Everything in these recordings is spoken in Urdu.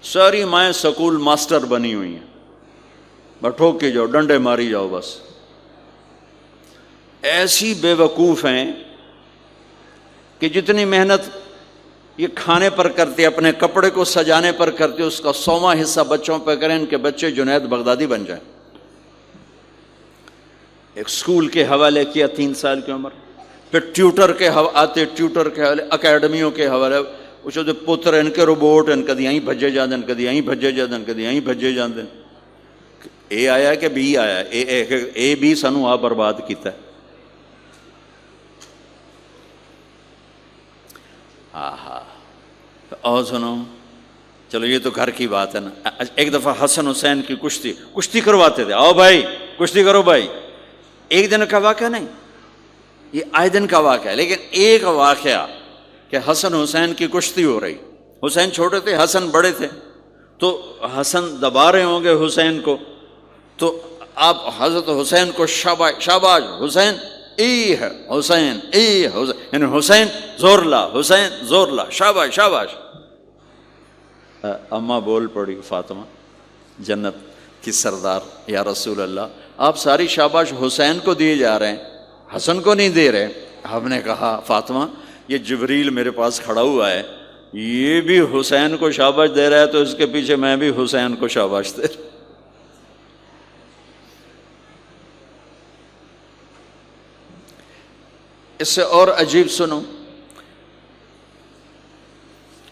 ساری مائیں سکول ماسٹر بنی ہوئی ہیں، بس ٹھوک کے جاؤ، ڈنڈے ماری جاؤ بس. ایسی بے وقوف ہیں کہ جتنی محنت یہ کھانے پر کرتے، اپنے کپڑے کو سجانے پر کرتے، اس کا 100واں حصہ بچوں پہ کریں، ان کے بچے جنید بغدادی بن جائیں. ایک سکول کے حوالے کیا 3 سال کی عمر، پھر ٹیوٹر کے آتے، ٹیوٹر کے حوالے، اکیڈمیوں کے حوالے، وہ جو پتر ان کے روبوٹ ان کدی یہیں بھجے جاندے، کدی یہیں بھجے جاندے، کدی یہیں بھجے جاندے. اے آیا کہ بی آیا؟ اے بی سانو آ برباد کیتا ہے. اور سنو، چلو یہ تو گھر کی بات ہے نا. ایک دفعہ حسن حسین کی کشتی کرواتے تھے، آؤ بھائی کشتی کرو بھائی. ایک دن کا واقعہ نہیں، یہ آئے دن کا واقعہ ہے. لیکن ایک واقعہ کہ حسن حسین کی کشتی ہو رہی، حسین چھوٹے تھے، حسن بڑے تھے، تو حسن دبا رہے ہوں گے حسین کو، تو آپ حضرت حسین کو شاباش شاباش حسین، ای ہے حسین، ای حسین، یعنی حسین زور لا، حسین زور لا، شاباش شاباش. اماں بول پڑی فاطمہ جنت کی سردار، یا رسول اللہ آپ ساری شاباش حسین کو دیے جا رہے ہیں، حسن کو نہیں دے رہے. آپ نے کہا فاطمہ یہ جبریل میرے پاس کھڑا ہوا ہے، یہ بھی حسین کو شاباش دے رہا ہے، تو اس کے پیچھے میں بھی حسین کو شاباش دے رہا. اس سے اور عجیب سنو،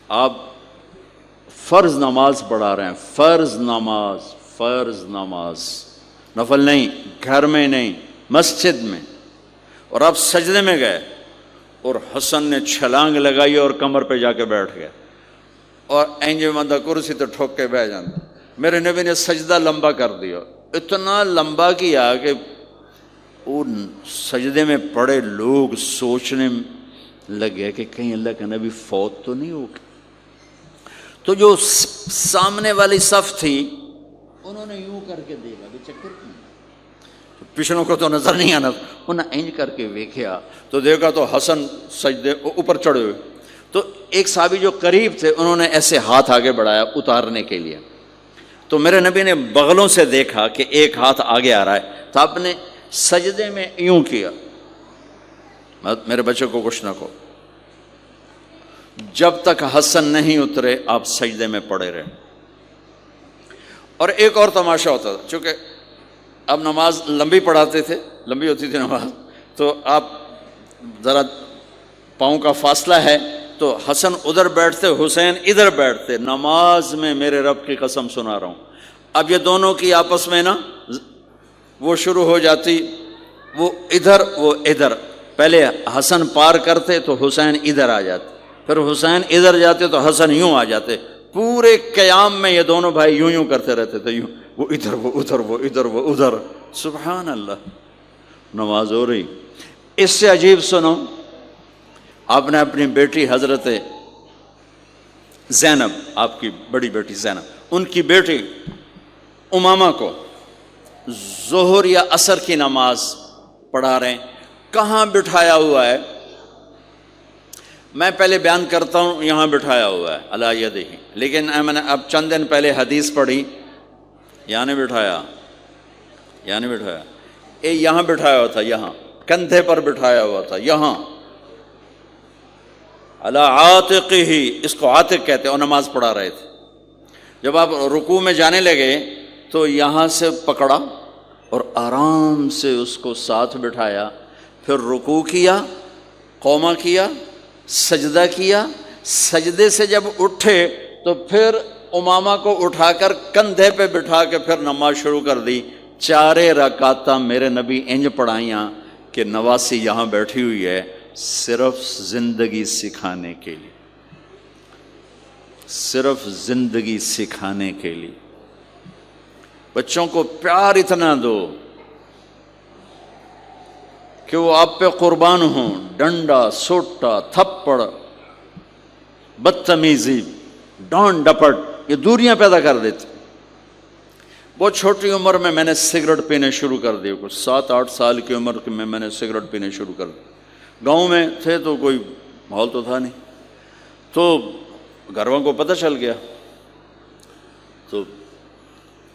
آپ فرض نماز پڑھا رہے ہیں، فرض نماز، نفل نہیں، گھر میں نہیں، مسجد میں، اور آپ سجدے میں گئے اور حسن نے چھلانگ لگائی اور کمر پہ جا کے بیٹھ گئے، اور اینجے بندہ کرسی تو ٹھوک کے بیٹھ جاتا. میرے نبی نے سجدہ لمبا کر دیا، اتنا لمبا کیا کہ ان سجدے میں پڑے لوگ سوچنے لگے کہ کہیں اللہ کا نبی فوت تو نہیں ہو گیا. تو جو سامنے والی صف تھی انہوں نے یوں کر کے دیکھا کہ چکر کیوں، پچھلوں کو تو نظر نہیں آنا، انہوں نے اینج کر کے دیکھا تو دیکھا تو حسن سجدے اوپر چڑھے ہوئے. تو ایک صحابی جو قریب تھے انہوں نے ایسے ہاتھ آگے بڑھایا اتارنے کے لیے، تو میرے نبی نے بغلوں سے دیکھا کہ ایک ہاتھ آگے آ رہا ہے، تو آپ نے سجدے میں یوں کیا، میرے بچے کو کچھ نہ کہو. جب تک حسن نہیں اترے آپ سجدے میں پڑے رہے. اور ایک اور تماشا ہوتا تھا، چونکہ اب نماز لمبی پڑھاتے تھے، لمبی ہوتی تھی نماز، تو آپ ذرا پاؤں کا فاصلہ ہے تو حسن ادھر بیٹھتے، حسین ادھر بیٹھتے. نماز میں میرے رب کی قسم سنا رہا ہوں، اب یہ دونوں کی آپس میں نا وہ شروع ہو جاتی، وہ ادھر، پہلے حسن پار کرتے تو حسین ادھر آ جاتے، پھر حسین ادھر جاتے تو حسن یوں آ جاتے. پورے قیام میں یہ دونوں بھائی یوں کرتے رہتے تھے، یوں، وہ ادھر وہ ادھر، وہ ادھر وہ ادھر. سبحان اللہ، نماز ہو رہی. اس سے عجیب سنو، آپ نے اپنی بیٹی حضرت زینب، آپ کی بڑی بیٹی زینب، ان کی بیٹی امامہ کو ظہر یا عصر کی نماز پڑھا رہے ہیں. کہاں بٹھایا ہوا ہے؟ میں پہلے بیان کرتا ہوں، یہاں بٹھایا ہوا ہے علی یدہ، لیکن میں نے اب چند دن پہلے حدیث پڑھی، یہاں نہیں بٹھایا، یہاں بٹھایا ہوا تھا، یہاں کندھے پر بٹھایا ہوا تھا، یہاں علی عاتقہ، اس کو عاتق کہتے ہیں، اور نماز پڑھا رہے تھے. جب آپ رکوع میں جانے لگے تو یہاں سے پکڑا اور آرام سے اس کو ساتھ بٹھایا، پھر رکوع کیا، قومہ کیا، سجدہ کیا، سجدے سے جب اٹھے تو پھر امامہ کو اٹھا کر کندھے پہ بٹھا کے پھر نماز شروع کر دی. 4 رکعتاں میرے نبی انج پڑھائیاں کہ نواسی یہاں بیٹھی ہوئی ہے، صرف زندگی سکھانے کے لیے، صرف زندگی سکھانے کے لیے. بچوں کو پیار اتنا دو کہ وہ آپ پہ قربان ہوں. ڈنڈا، سوٹا، تھپڑ، بدتمیزی، ڈانٹ ڈپٹ، یہ دوریاں پیدا کر دیتے. بہت چھوٹی عمر میں نے سگریٹ پینے شروع کر دی، کچھ 7-8 سال کی عمر میں نے سگریٹ پینے شروع کر دی. گاؤں میں تھے تو کوئی ماحول تو تھا نہیں، تو گھر والوں کو پتہ چل گیا تو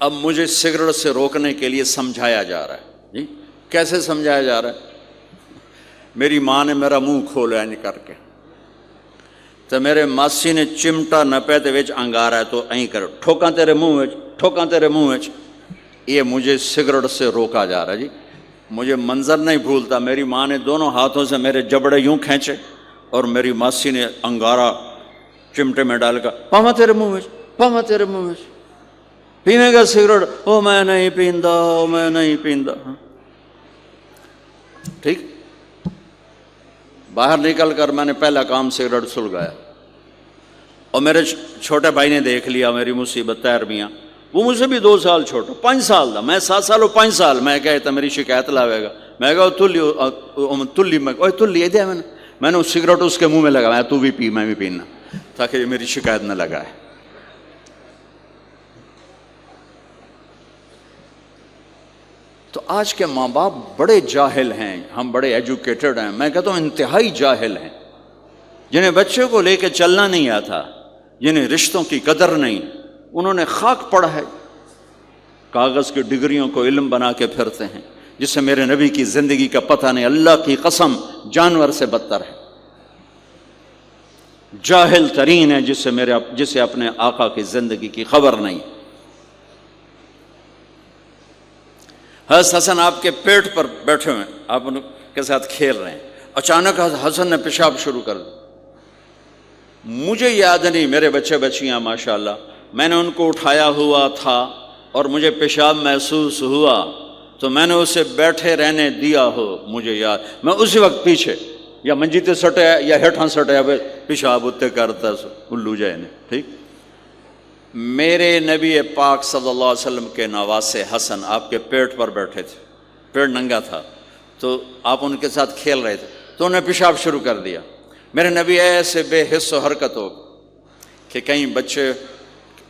اب مجھے سگریٹ سے روکنے کے لیے سمجھایا جا رہا ہے. جی کیسے سمجھایا جا رہا ہے؟ میری ماں نے میرا منہ کھولا ہے کر کے، تو میرے ماسی نے چمٹا نپے تے وچ انگارا ہے تو این کر ٹھوکاں تیرے منہ وچ، ٹھوکاں تیرے منہ وچ. یہ مجھے سگریٹ سے روکا جا رہا ہے. جی مجھے منظر نہیں بھولتا، میری ماں نے دونوں ہاتھوں سے میرے جبڑے یوں کھینچے اور میری ماسی نے انگارا چمٹے میں ڈال کر پاما تیرے منہ وچ، پاما تیرے منہ وچ، پیویں گا سگریٹ؟ او میں نہیں پیندا، او میں نہیں پیندا. ٹھیک، باہر نکل کر میں نے پہلا کام سگریٹ سلگایا، اور میرے چھوٹے بھائی نے دیکھ لیا میری مصیبت. تیر میاں وہ مجھ سے بھی 2 سال چھوٹا، 5 سال تھا، میں 7 سال اور 5 سال. میں کہتا میری شکایت لاوے گا. میں کہا تلی تلی دیا میں نے سگریٹ اس کے منہ میں لگایا، تو بھی پی میں بھی پینا، تاکہ یہ میری شکایت نہ لگائے. تو آج کے ماں باپ بڑے جاہل ہیں، ہم بڑے ایجوکیٹڈ ہیں، میں کہتا ہوں انتہائی جاہل ہیں، جنہیں بچے کو لے کے چلنا نہیں آتا، جنہیں رشتوں کی قدر نہیں. انہوں نے خاک پڑھا ہے، کاغذ کی ڈگریوں کو علم بنا کے پھرتے ہیں، جس سے میرے نبی کی زندگی کا پتہ نہیں. اللہ کی قسم جانور سے بدتر ہے، جاہل ترین ہے جسے اپنے آقا کی زندگی کی خبر نہیں. حضرت حسن آپ کے پیٹ پر بیٹھے ہوئے، آپ ان کے ساتھ کھیل رہے ہیں، اچانک حسن نے پیشاب شروع کر دیا. مجھے یاد نہیں، میرے بچے بچیاں ماشاءاللہ، میں نے ان کو اٹھایا ہوا تھا اور مجھے پیشاب محسوس ہوا تو میں نے اسے بیٹھے رہنے دیا ہو. مجھے یاد، میں اسی وقت پیچھے یا منجیتے سٹے یا ہیٹھاں سٹے پیشاب اتنے کرتا الو جائے نے. ٹھیک، میرے نبی پاک صلی اللہ علیہ وسلم کے نواسے حسن آپ کے پیٹ پر بیٹھے تھے، پیٹ ننگا تھا، تو آپ ان کے ساتھ کھیل رہے تھے تو انہیں پیشاب شروع کر دیا. میرے نبی ایسے بے حس و حرکت ہو کہ کہیں بچے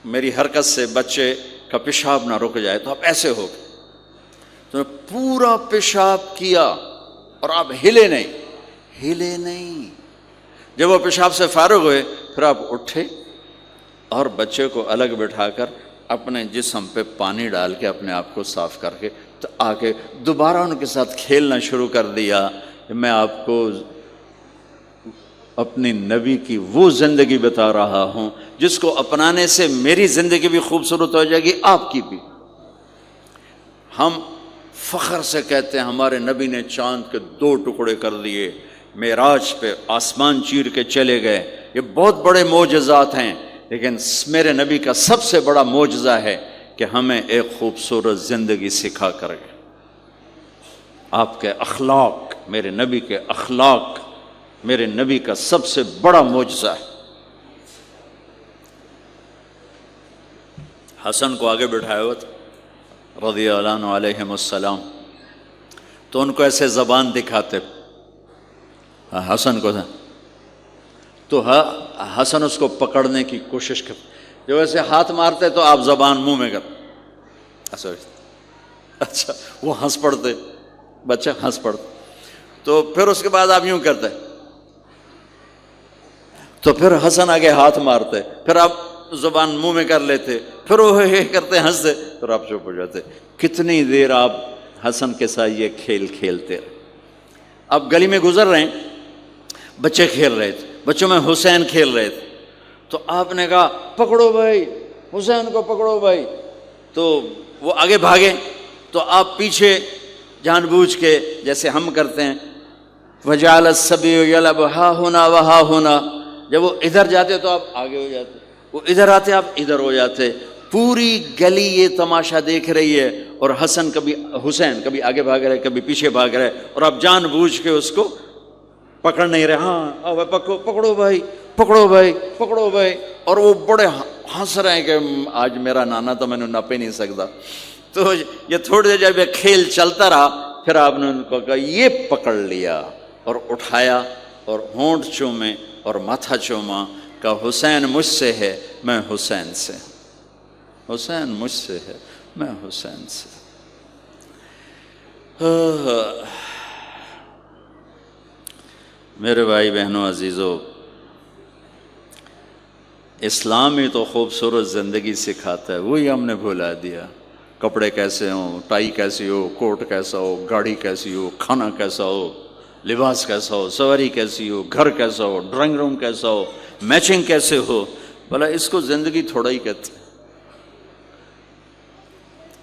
میری حرکت سے بچے کا پیشاب نہ رک جائے، تو آپ ایسے ہو گئے تو پورا پیشاب کیا اور آپ ہلے نہیں. جب وہ پیشاب سے فارغ ہوئے پھر آپ اٹھے اور بچے کو الگ بٹھا کر اپنے جسم پہ پانی ڈال کے اپنے آپ کو صاف کر کے تو آ کے دوبارہ ان کے ساتھ کھیلنا شروع کر دیا. میں آپ کو اپنی نبی کی وہ زندگی بتا رہا ہوں جس کو اپنانے سے میری زندگی بھی خوبصورت ہو جائے گی، آپ کی بھی. ہم فخر سے کہتے ہیں ہمارے نبی نے چاند کے 2 ٹکڑے کر دیے، معراج پہ آسمان چیر کے چلے گئے. یہ بہت بڑے معجزات ہیں، لیکن میرے نبی کا سب سے بڑا معجزہ ہے کہ ہمیں ایک خوبصورت زندگی سکھا کر گئے. آپ کے اخلاق، میرے نبی کے اخلاق میرے نبی کا سب سے بڑا معجزہ ہے. حسن کو آگے بٹھایا ہوا تھا رضی اللہ عنہ علیہم السلام، تو ان کو ایسے زبان دکھاتے حسن کو، تو حسن اس کو پکڑنے کی کوشش کرتے، جو ایسے ہاتھ مارتے تو آپ زبان منہ میں کر، اچھا وہ ہنس پڑتے، بچہ ہنس پڑتا. تو پھر اس کے بعد آپ یوں کرتے تو پھر حسن آگے ہاتھ مارتے، پھر آپ زبان منہ میں کر لیتے، پھر وہ کرتے ہنستے، پھر آپ چپ ہو جاتے. کتنی دیر آپ حسن کے ساتھ یہ کھیل کھیلتے رہے. آپ گلی میں گزر رہے ہیں، بچے کھیل رہے تھے، بچوں میں حسین کھیل رہے تھے، تو آپ نے کہا پکڑو بھائی حسین کو، پکڑو بھائی. تو وہ آگے بھاگے تو آپ پیچھے جان بوجھ کے جیسے ہم کرتے ہیں وَجَعَلَ الصَّبِيُّ يَلْعَبُ ہَا هُنَا وَهَا هُنَا، جب وہ ادھر جاتے تو آپ آگے ہو جاتے، وہ ادھر آتے آپ ادھر ہو جاتے. پوری گلی یہ تماشا دیکھ رہی ہے اور حسن حسین کبھی آگے بھاگ رہے کبھی پیچھے بھاگ رہے، اور آپ جان بوجھ کے اس کو پکڑ نہیں رہے. ہاں پکڑو بھائی، پکڑو بھائی، پکڑو بھائی. اور وہ بڑے ہنس رہے ہیں کہ آج میرا نانا تو میں نے نپ ہی نہیں سکتا. تو یہ تھوڑی دیر جب یہ کھیل چلتا رہا پھر آپ نے ان کو کہا یہ پکڑ لیا اور اٹھایا اور ہونٹ چومے اور ماتھا چوما، کہ حسین مجھ سے ہے میں حسین سے، حسین مجھ سے ہے میں حسین سے. میرے بھائی بہنوں عزیزو، اسلام ہی تو خوبصورت زندگی سکھاتا ہے، وہی ہم نے بھلا دیا۔ کپڑے کیسے ہوں، ٹائی کیسی ہو، کوٹ کیسا ہو، گاڑی کیسی ہو، کھانا کیسا ہو، لباس کیسا ہو، سواری کیسی ہو، گھر کیسا ہو، ڈرائنگ روم کیسا ہو، میچنگ کیسے ہو، بھلا اس کو زندگی تھوڑا ہی کہتے ہیں۔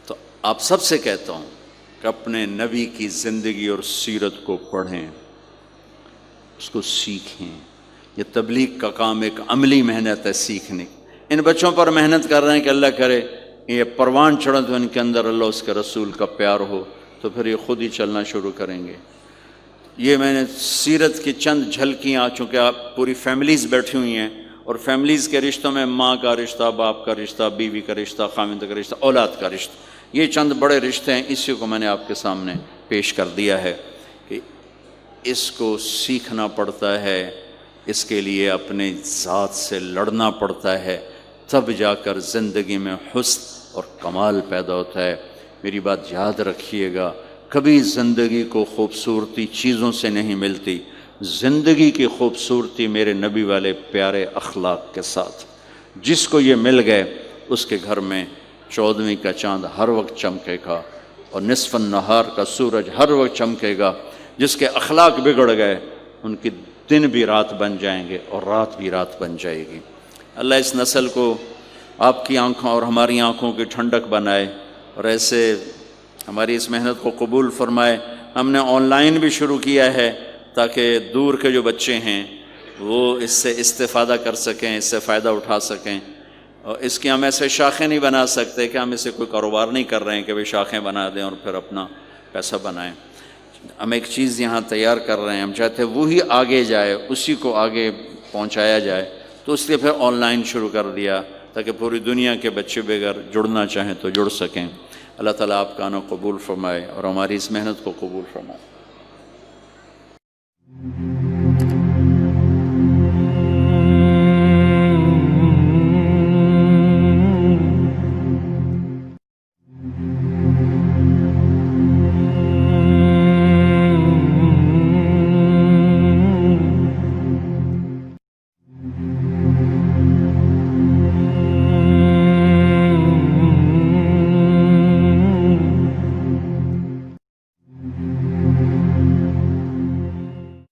تو آپ سب سے کہتا ہوں کہ اپنے نبی کی زندگی اور سیرت کو پڑھیں، اس کو سیکھیں۔ یہ تبلیغ کا کام ایک عملی محنت ہے سیکھنے کی۔ ان بچوں پر محنت کر رہے ہیں کہ اللہ کرے یہ پروان چڑھے تو ان کے اندر اللہ اس کے رسول کا پیار ہو، تو پھر یہ خود ہی چلنا شروع کریں گے۔ یہ میں نے سیرت کی چند جھلکیاں، چونکہ آپ پوری فیملیز بیٹھی ہوئی ہیں، اور فیملیز کے رشتوں میں ماں کا رشتہ، باپ کا رشتہ، بیوی کا رشتہ، خاوند کا رشتہ، اولاد کا رشتہ، یہ چند بڑے رشتے ہیں، اسی کو میں نے آپ کے سامنے پیش کر دیا ہے کہ اس کو سیکھنا پڑتا ہے، اس کے لیے اپنے ذات سے لڑنا پڑتا ہے، تب جا کر زندگی میں حسن اور کمال پیدا ہوتا ہے۔ میری بات یاد رکھیے گا، کبھی زندگی کو خوبصورتی چیزوں سے نہیں ملتی، زندگی کی خوبصورتی میرے نبی والے پیارے اخلاق کے ساتھ۔ جس کو یہ مل گئے اس کے گھر میں 14ویں کا چاند ہر وقت چمکے گا، اور نصف النہار کا سورج ہر وقت چمکے گا۔ جس کے اخلاق بگڑ گئے ان کی دن بھی رات بن جائیں گے اور رات بھی رات بن جائے گی۔ اللہ اس نسل کو آپ کی آنکھوں اور ہماری آنکھوں کی ٹھنڈک بنائے، اور ایسے ہماری اس محنت کو قبول فرمائے۔ ہم نے آن لائن بھی شروع کیا ہے تاکہ دور کے جو بچے ہیں وہ اس سے استفادہ کر سکیں، اس سے فائدہ اٹھا سکیں، اور اس کی ہم ایسے شاخیں نہیں بنا سکتے کہ ہم اسے کوئی کاروبار نہیں کر رہے ہیں کہ وہ شاخیں بنا دیں اور پھر اپنا پیسہ بنائیں۔ ہم ایک چیز یہاں تیار کر رہے ہیں، ہم چاہتے ہیں وہی آگے جائے، اسی کو آگے پہنچایا جائے، تو اس لیے پھر آن لائن شروع کر دیا تاکہ پوری دنیا کے بچے بغیر جڑنا چاہیں تو جڑ سکیں۔ اللہ تعالیٰ آپ کا آنا قبول فرمائے اور ہماری اس محنت کو قبول فرمائے۔